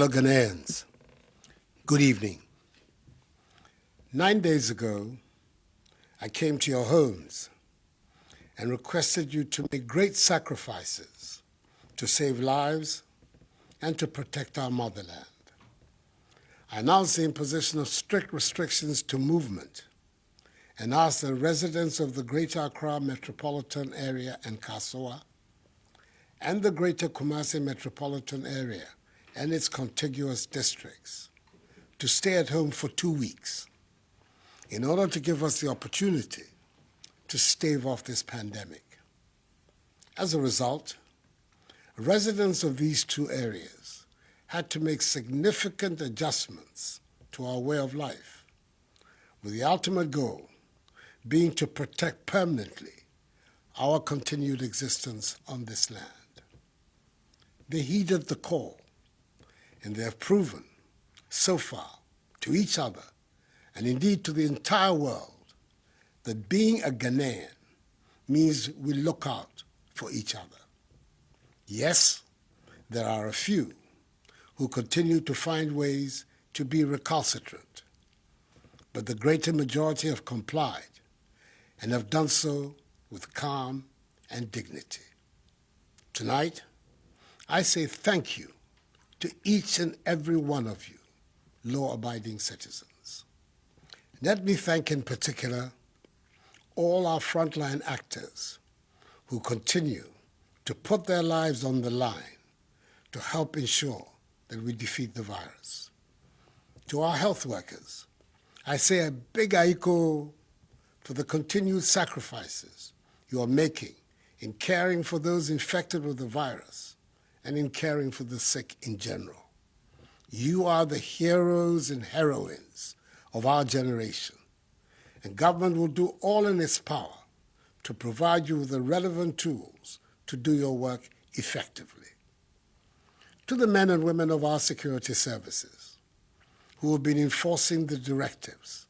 Fellow Ghanaians, good evening. 9 days ago, I came to your homes and requested you to make great sacrifices to save lives and to protect our motherland. I announced the imposition of strict restrictions to movement and asked the residents of the Greater Accra metropolitan area and Kasoa and the Greater Kumasi metropolitan area and its contiguous districts to stay at home for 2 weeks in order to give us the opportunity to stave off this pandemic. As a result, residents of these two areas had to make significant adjustments to our way of life, with the ultimate goal being to protect permanently our continued existence on this land. They heeded the call, and they have proven so far to each other and indeed to the entire world that being a Ghanaian means we look out for each other. Yes, there are a few who continue to find ways to be recalcitrant, but the greater majority have complied and have done so with calm and dignity. Tonight, I say thank you to each and every one of you, law-abiding citizens. Let me thank in particular all our frontline actors who continue to put their lives on the line to help ensure that we defeat the virus. To our health workers, I say a big aiko for the continued sacrifices you are making in caring for those infected with the virus and in caring for the sick in general. You are the heroes and heroines of our generation, and government will do all in its power to provide you with the relevant tools to do your work effectively. To the men and women of our security services who have been enforcing the directives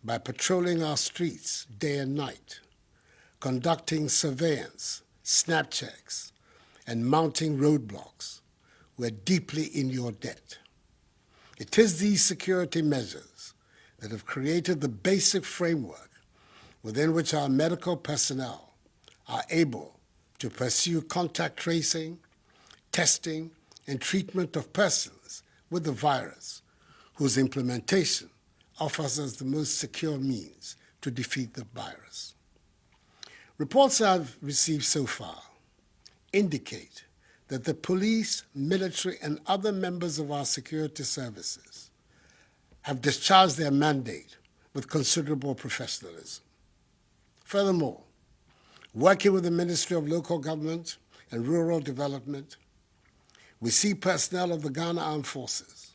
by patrolling our streets day and night, conducting surveillance, snap checks, and mounting roadblocks, we're deeply in your debt. It is these security measures that have created the basic framework within which our medical personnel are able to pursue contact tracing, testing, and treatment of persons with the virus, whose implementation offers us the most secure means to defeat the virus. Reports I've received so far indicate that the police, military, and other members of our security services have discharged their mandate with considerable professionalism. Furthermore, working with the Ministry of Local Government and Rural Development, we see personnel of the Ghana Armed Forces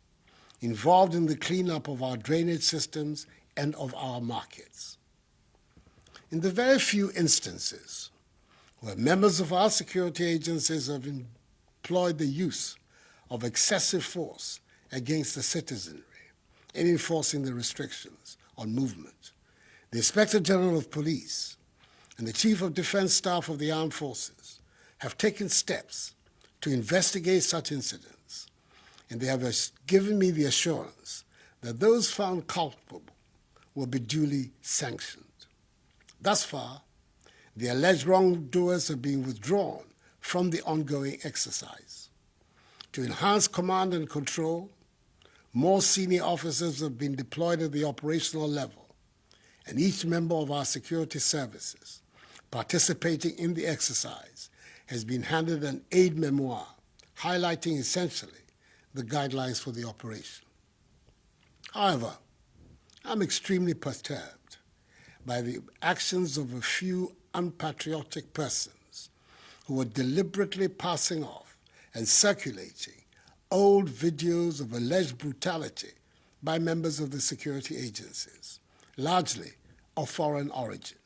involved in the cleanup of our drainage systems and of our markets. In the very few instances where members of our security agencies have employed the use of excessive force against the citizenry in enforcing the restrictions on movement, the Inspector General of Police and the Chief of Defense Staff of the Armed Forces have taken steps to investigate such incidents, and they have given me the assurance that those found culpable will be duly sanctioned. Thus far, the alleged wrongdoers have been withdrawn from the ongoing exercise. To enhance command and control, more senior officers have been deployed at the operational level, and each member of our security services participating in the exercise has been handed an aid memoir highlighting essentially the guidelines for the operation. However, I'm extremely perturbed by the actions of a few unpatriotic persons who are deliberately passing off and circulating old videos of alleged brutality by members of the security agencies, largely of foreign origin,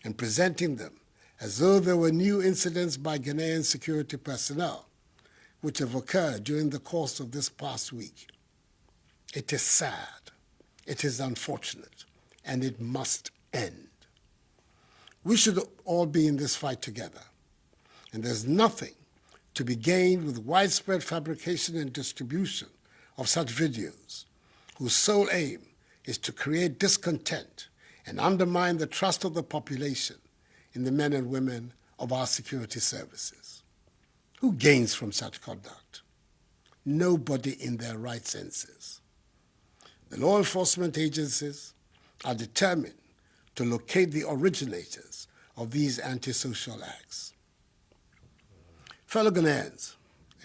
and presenting them as though there were new incidents by Ghanaian security personnel which have occurred during the course of this past week. It is sad, it is unfortunate, and it must end. We should all be in this fight together, and there's nothing to be gained with widespread fabrication and distribution of such videos, whose sole aim is to create discontent and undermine the trust of the population in the men and women of our security services. Who gains from such conduct? Nobody in their right senses. The law enforcement agencies are determined to locate the originators of these antisocial acts. Fellow Ghanaians,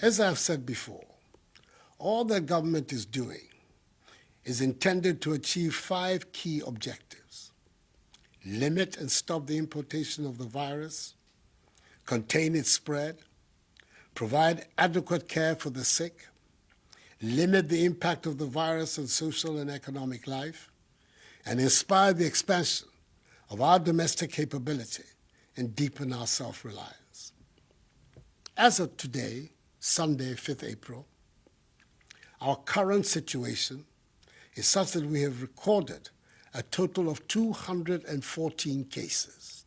as I have said before, all that government is doing is intended to achieve 5 key objectives: limit and stop the importation of the virus, contain its spread, provide adequate care for the sick, limit the impact of the virus on social and economic life, and inspire the expansion of our domestic capability and deepen our self-reliance. As of today, Sunday, 5th April, our current situation is such that we have recorded a total of 214 cases.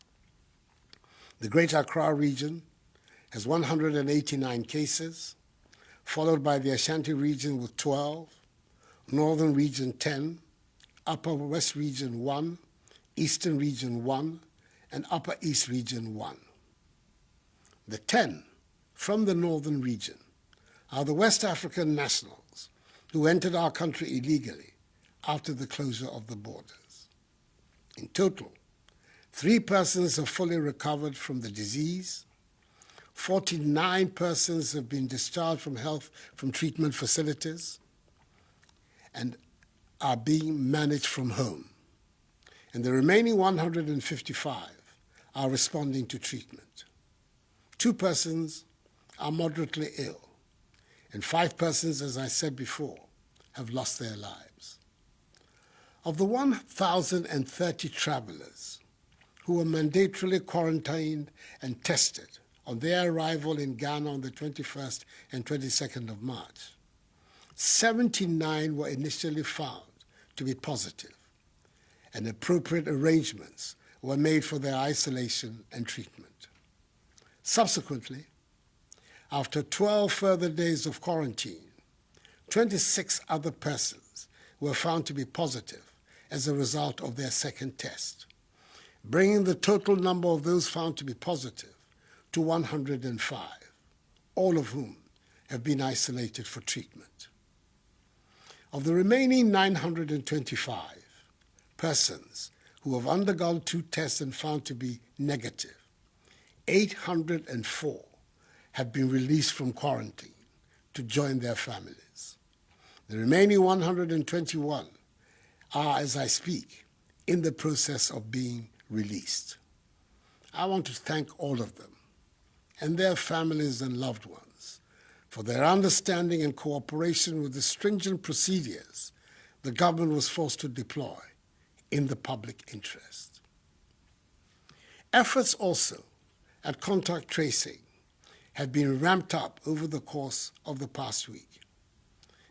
The Greater Accra region has 189 cases, followed by the Ashanti region with 12, Northern region 10, Upper West region 1, Eastern region 1, and Upper East region 1. The 10 from the Northern region are the West African nationals who entered our country illegally after the closure of the borders. In total, 3 persons have fully recovered from the disease, 49 persons have been discharged from treatment facilities and are being managed from home, and the remaining 155 are responding to treatment. 2 persons are moderately ill, and 5 persons, as I said before, have lost their lives. Of the 1,030 travelers who were mandatorily quarantined and tested on their arrival in Ghana on the 21st and 22nd of March, 79 were initially found to be positive, and appropriate arrangements were made for their isolation and treatment. Subsequently, after 12 further days of quarantine, 26 other persons were found to be positive as a result of their second test, bringing the total number of those found to be positive to 105, all of whom have been isolated for treatment. Of the remaining 925 persons who have undergone 2 tests and found to be negative, 804 have been released from quarantine to join their families. The remaining 121 are, as I speak, in the process of being released. I want to thank all of them and their families and loved ones for their understanding and cooperation with the stringent procedures the government was forced to deploy in the public interest. Efforts also at contact tracing have been ramped up over the course of the past week.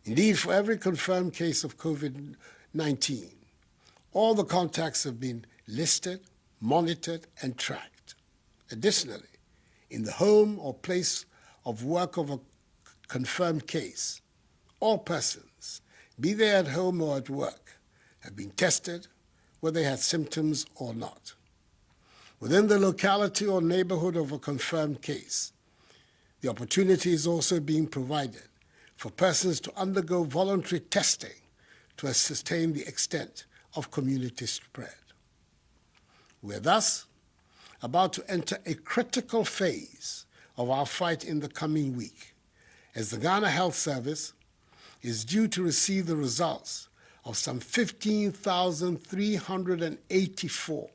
Indeed, for every confirmed case of COVID-19, all the contacts have been listed, monitored, and tracked. Additionally, in the home or place of work of a confirmed case, all persons, be they at home or at work, have been tested, whether they had symptoms or not. Within the locality or neighborhood of a confirmed case, the opportunity is also being provided for persons to undergo voluntary testing to ascertain the extent of community spread. We're thus about to enter a critical phase of our fight in the coming week, as the Ghana Health Service is due to receive the results of some 15,384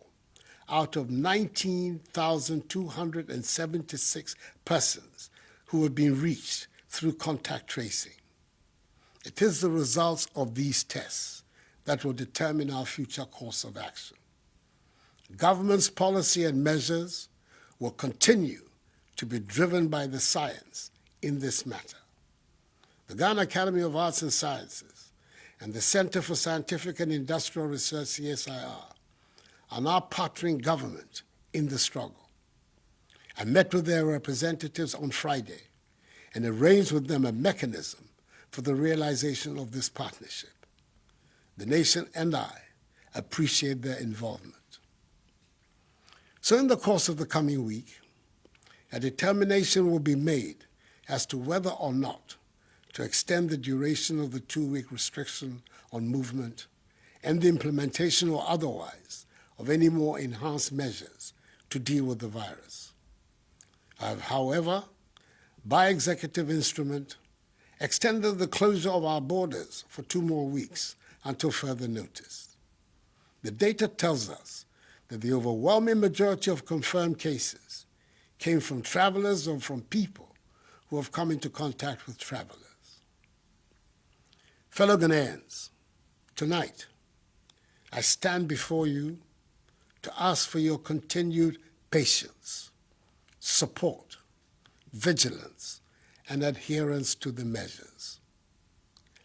out of 19,276 persons who have been reached through contact tracing. It is the results of these tests that will determine our future course of action. Government's policy and measures will continue to be driven by the science in this matter. The Ghana Academy of Arts and Sciences and the Center for Scientific and Industrial Research, CSIR, are now partnering government in the struggle. I met with their representatives on Friday and arranged with them a mechanism for the realization of this partnership. The nation and I appreciate their involvement. So in the course of the coming week, a determination will be made as to whether or not to extend the duration of the 2-week restriction on movement and the implementation or otherwise of any more enhanced measures to deal with the virus. I have, however, by executive instrument, extended the closure of our borders for 2 more weeks until further notice. The data tells us that the overwhelming majority of confirmed cases came from travelers or from people who have come into contact with travelers. Fellow Ghanaians, tonight I stand before you to ask for your continued patience, support, vigilance, and adherence to the measures.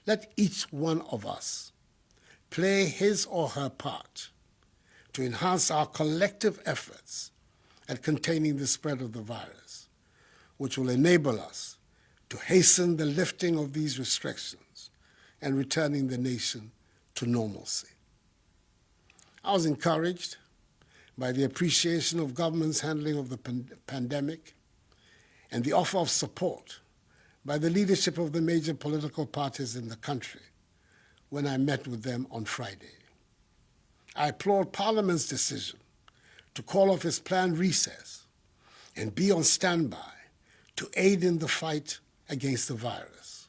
Let each one of us play his or her part to enhance our collective efforts at containing the spread of the virus, which will enable us to hasten the lifting of these restrictions and returning the nation to normalcy. I was encouraged by the appreciation of government's handling of the pandemic and the offer of support by the leadership of the major political parties in the country when I met with them on Friday. I applaud Parliament's decision to call off its planned recess and be on standby to aid in the fight against the virus.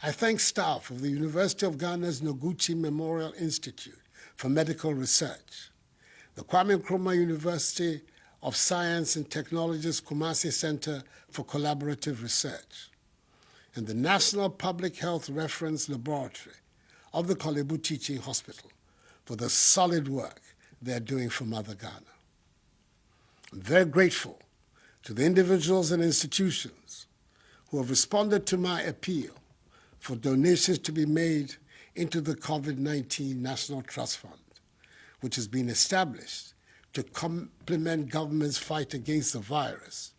I thank staff of the University of Ghana's Noguchi Memorial Institute for Medical Research, the Kwame Nkrumah University of Science and Technology's Kumasi Center for Collaborative Research, and the National Public Health Reference Laboratory of the Kolebu Teaching Hospital for the solid work they're doing for Mother Ghana. I'm very grateful to the individuals and institutions who have responded to my appeal for donations to be made into the COVID-19 National Trust Fund, which has been established to complement government's fight against the virus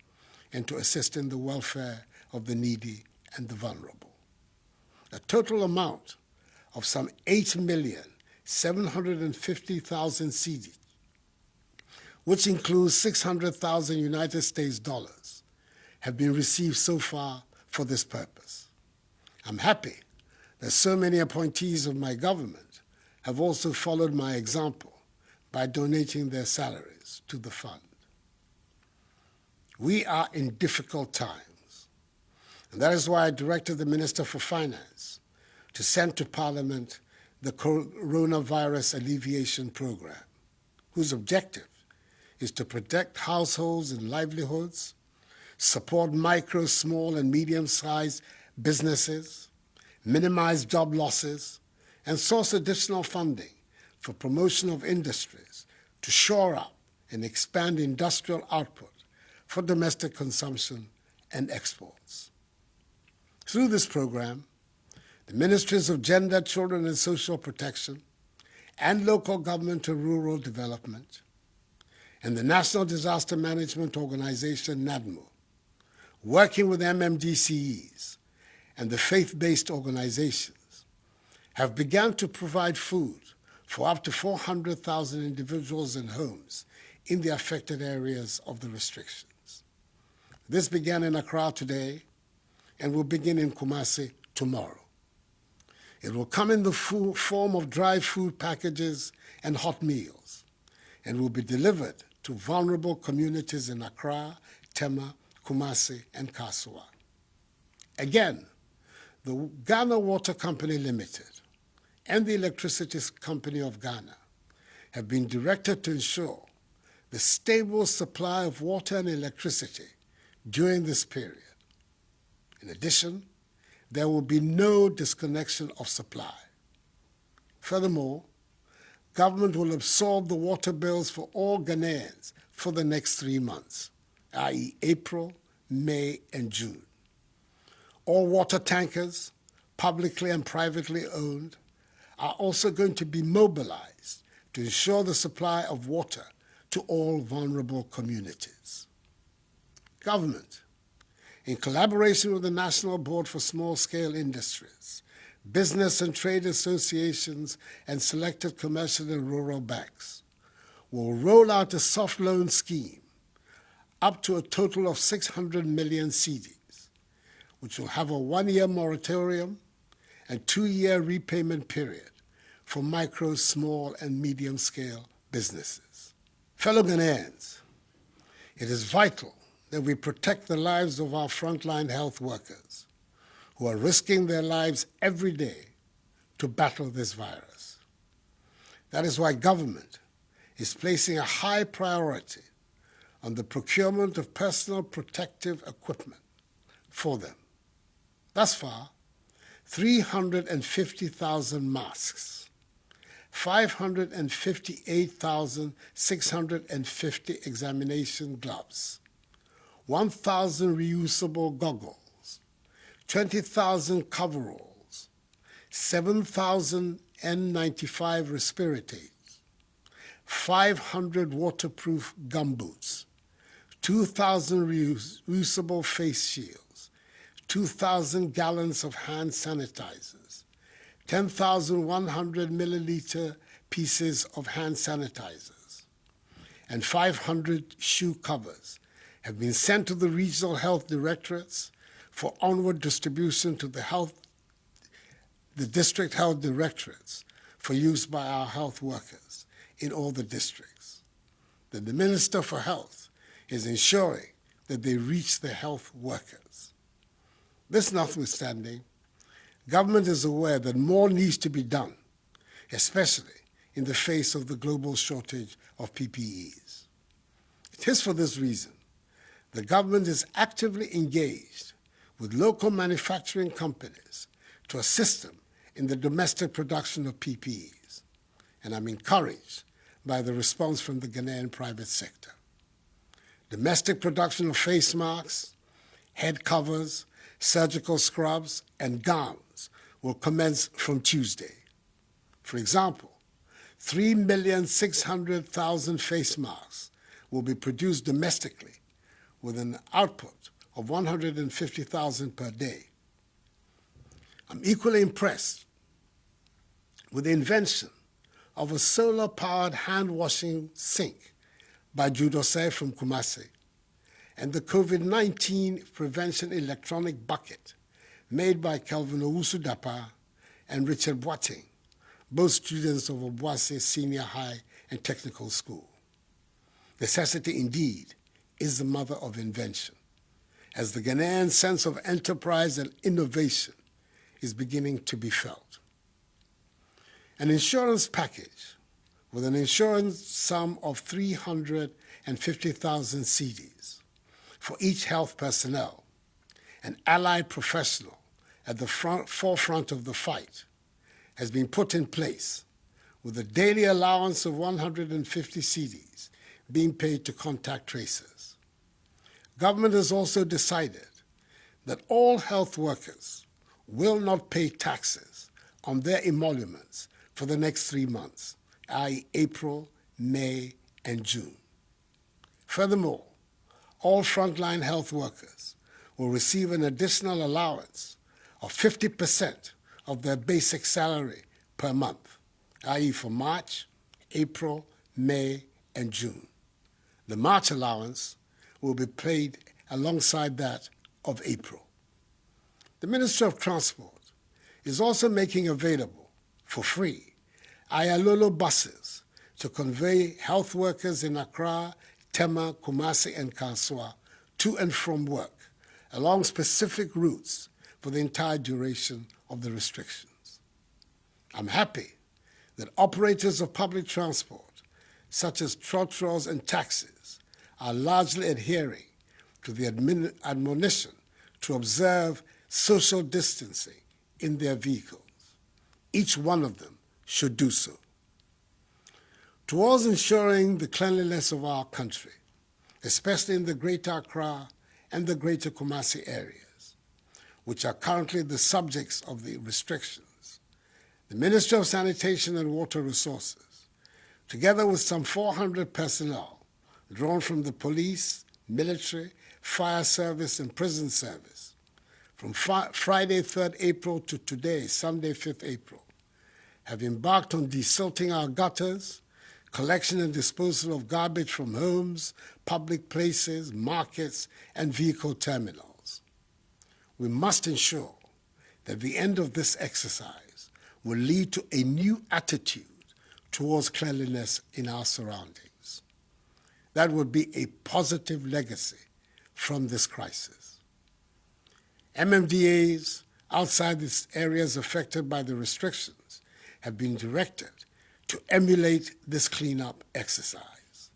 and to assist in the welfare of the needy and the vulnerable. A total amount of some 8,750,000 cedi, which includes 600,000 United States dollars, have been received so far for this purpose. I'm happy that so many appointees of my government have also followed my example by donating their salaries to the fund. We are in difficult times, and that is why I directed the Minister for Finance to send to Parliament the Coronavirus Alleviation Program, whose objective is to protect households and livelihoods, support micro, small, and medium-sized businesses, minimize job losses, and source additional funding for promotion of industries to shore up and expand industrial output for domestic consumption and exports. Through this program, the Ministries of Gender, Children and Social Protection, and Local Government and Rural Development, and the National Disaster Management Organization, NADMO, working with MMDCEs and the faith-based organizations, have begun to provide food for up to 400,000 individuals and homes in the affected areas of the restrictions. This began in Accra today and will begin in Kumasi tomorrow. It will come in the form of dry food packages and hot meals, and will be delivered to vulnerable communities in Accra, Tema, Kumasi, and Kasua. Again, the Ghana Water Company Limited and the Electricity Company of Ghana have been directed to ensure the stable supply of water and electricity during this period. In addition, there will be no disconnection of supply. Furthermore, government will absorb the water bills for all Ghanaians for the next 3 months, i.e. April, May, and June. All water tankers, publicly and privately owned, are also going to be mobilized to ensure the supply of water to all vulnerable communities. Government in collaboration with the National Board for Small-Scale Industries, business and trade associations, and selected commercial and rural banks, will roll out a soft loan scheme up to a total of 600 million cedis, which will have a 1-year moratorium and 2-year repayment period for micro, small, and medium-scale businesses. Fellow Ghanaians, it is vital that we protect the lives of our frontline health workers who are risking their lives every day to battle this virus. That is why government is placing a high priority on the procurement of personal protective equipment for them. Thus far, 350,000 masks, 558,650 examination gloves, 1,000 reusable goggles, 20,000 coveralls, 7,000 N95 respirators, 500 waterproof gumboots, 2,000 reusable face shields, 2,000 gallons of hand sanitizers, 10,100 milliliter pieces of hand sanitizers, and 500 shoe covers have been sent to the regional health directorates for onward distribution to the district health directorates for use by our health workers in all the districts. That the Minister for Health is ensuring that they reach the health workers. This notwithstanding, government is aware that more needs to be done, especially in the face of the global shortage of PPEs. It is for this reason the government is actively engaged with local manufacturing companies to assist them in the domestic production of PPEs, and I'm encouraged by the response from the Ghanaian private sector. Domestic production of face masks, head covers, surgical scrubs, and gowns will commence from Tuesday. For example, 3,600,000 face masks will be produced domestically with an output of 150,000 per day. I'm equally impressed with the invention of a solar-powered hand-washing sink by Judose from Kumasi, and the COVID-19 prevention electronic bucket made by Kelvin Owusu Dapa and Richard Boating, both students of Obuasi Senior High and Technical School. Necessity, indeed, is the mother of invention, as the Ghanaian sense of enterprise and innovation is beginning to be felt. An insurance package with an insurance sum of 350,000 cedis for each health personnel and allied professional at the forefront of the fight has been put in place, with a daily allowance of 150 cedis being paid to contact tracers. Government has also decided that all health workers will not pay taxes on their emoluments for the next 3 months, i.e. April, May, and June. Furthermore, all frontline health workers will receive an additional allowance of 50% of their basic salary per month, i.e. for March, April, May, and June. The March allowance will be paid alongside that of April. The Ministry of Transport is also making available, for free, Ayalolo buses to convey health workers in Accra, Tema, Kumasi, and Kanswa to and from work along specific routes for the entire duration of the restrictions. I'm happy that operators of public transport, such as trotros and taxis, are largely adhering to the admonition to observe social distancing in their vehicles. Each one of them should do so. Towards ensuring the cleanliness of our country, especially in the Greater Accra and the Greater Kumasi areas, which are currently the subjects of the restrictions, the Ministry of Sanitation and Water Resources, together with some 400 personnel drawn from the police, military, fire service, and prison service, from Friday, 3rd April to today, Sunday, 5th April, have embarked on desilting our gutters, collection and disposal of garbage from homes, public places, markets, and vehicle terminals. We must ensure that the end of this exercise will lead to a new attitude towards cleanliness in our surroundings. That would be a positive legacy from this crisis. MMDAs outside the areas affected by the restrictions have been directed to emulate this cleanup exercise.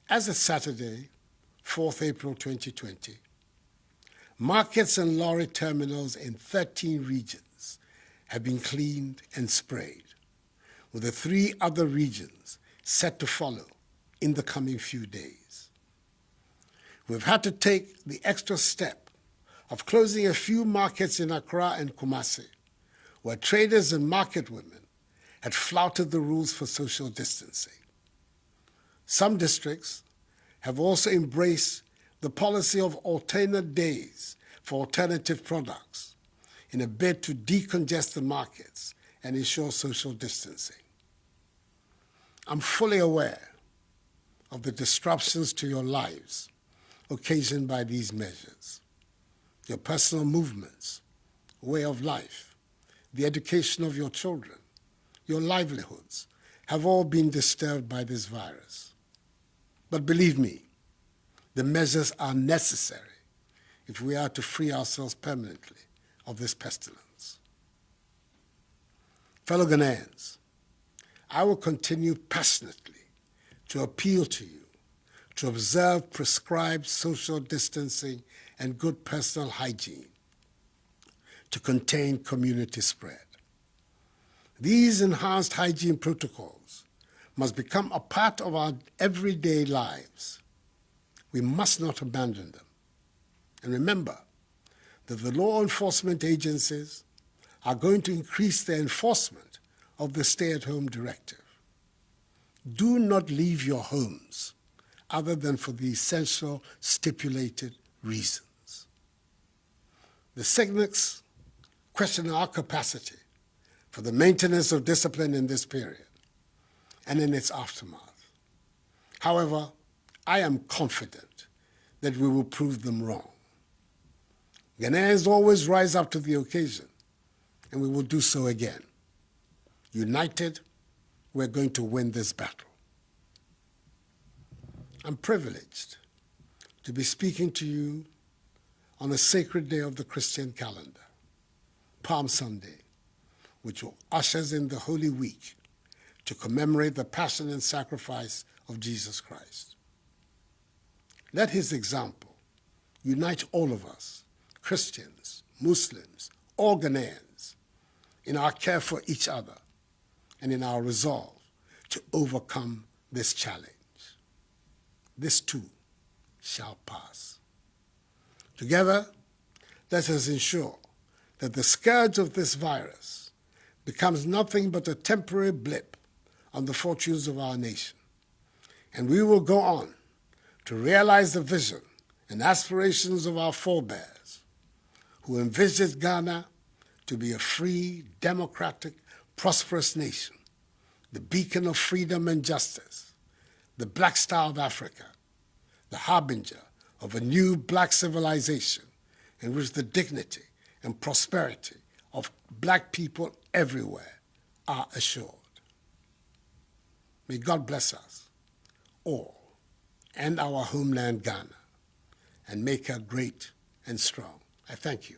As of Saturday, 4th April 2020, markets and lorry terminals in 13 regions have been cleaned and sprayed, with the 3 other regions set to follow in the coming few days. We've had to take the extra step of closing a few markets in Accra and Kumasi, where traders and market women had flouted the rules for social distancing. Some districts have also embraced the policy of alternate days for alternative products in a bid to decongest the markets and ensure social distancing. I'm fully aware of the disruptions to your lives occasioned by these measures. Your personal movements, way of life, the education of your children, your livelihoods have all been disturbed by this virus. But believe me, the measures are necessary if we are to free ourselves permanently of this pestilence. Fellow Ghanaians, I will continue passionately to appeal to you to observe prescribed social distancing and good personal hygiene to contain community spread. These enhanced hygiene protocols must become a part of our everyday lives. We must not abandon them. And remember that the law enforcement agencies are going to increase their enforcement of the stay-at-home directive. Do not leave your homes other than for the essential stipulated reasons. The cynics question our capacity for the maintenance of discipline in this period and in its aftermath. However, I am confident that we will prove them wrong. Ghanaians always rise up to the occasion, and we will do so again. United, we're going to win this battle. I'm privileged to be speaking to you on a sacred day of the Christian calendar, Palm Sunday, which ushers in the Holy Week to commemorate the passion and sacrifice of Jesus Christ. Let his example unite all of us, Christians, Muslims, all Ghanaians, in our care for each other and in our resolve to overcome this challenge. This too shall pass. Together, let us ensure that the scourge of this virus becomes nothing but a temporary blip on the fortunes of our nation. And we will go on to realize the vision and aspirations of our forebears who envisaged Ghana to be a free, democratic, prosperous nation, the beacon of freedom and justice, the Black Star of Africa, the harbinger of a new black civilization in which the dignity and prosperity of black people everywhere are assured. May God bless us all and our homeland Ghana and make her great and strong. I thank you.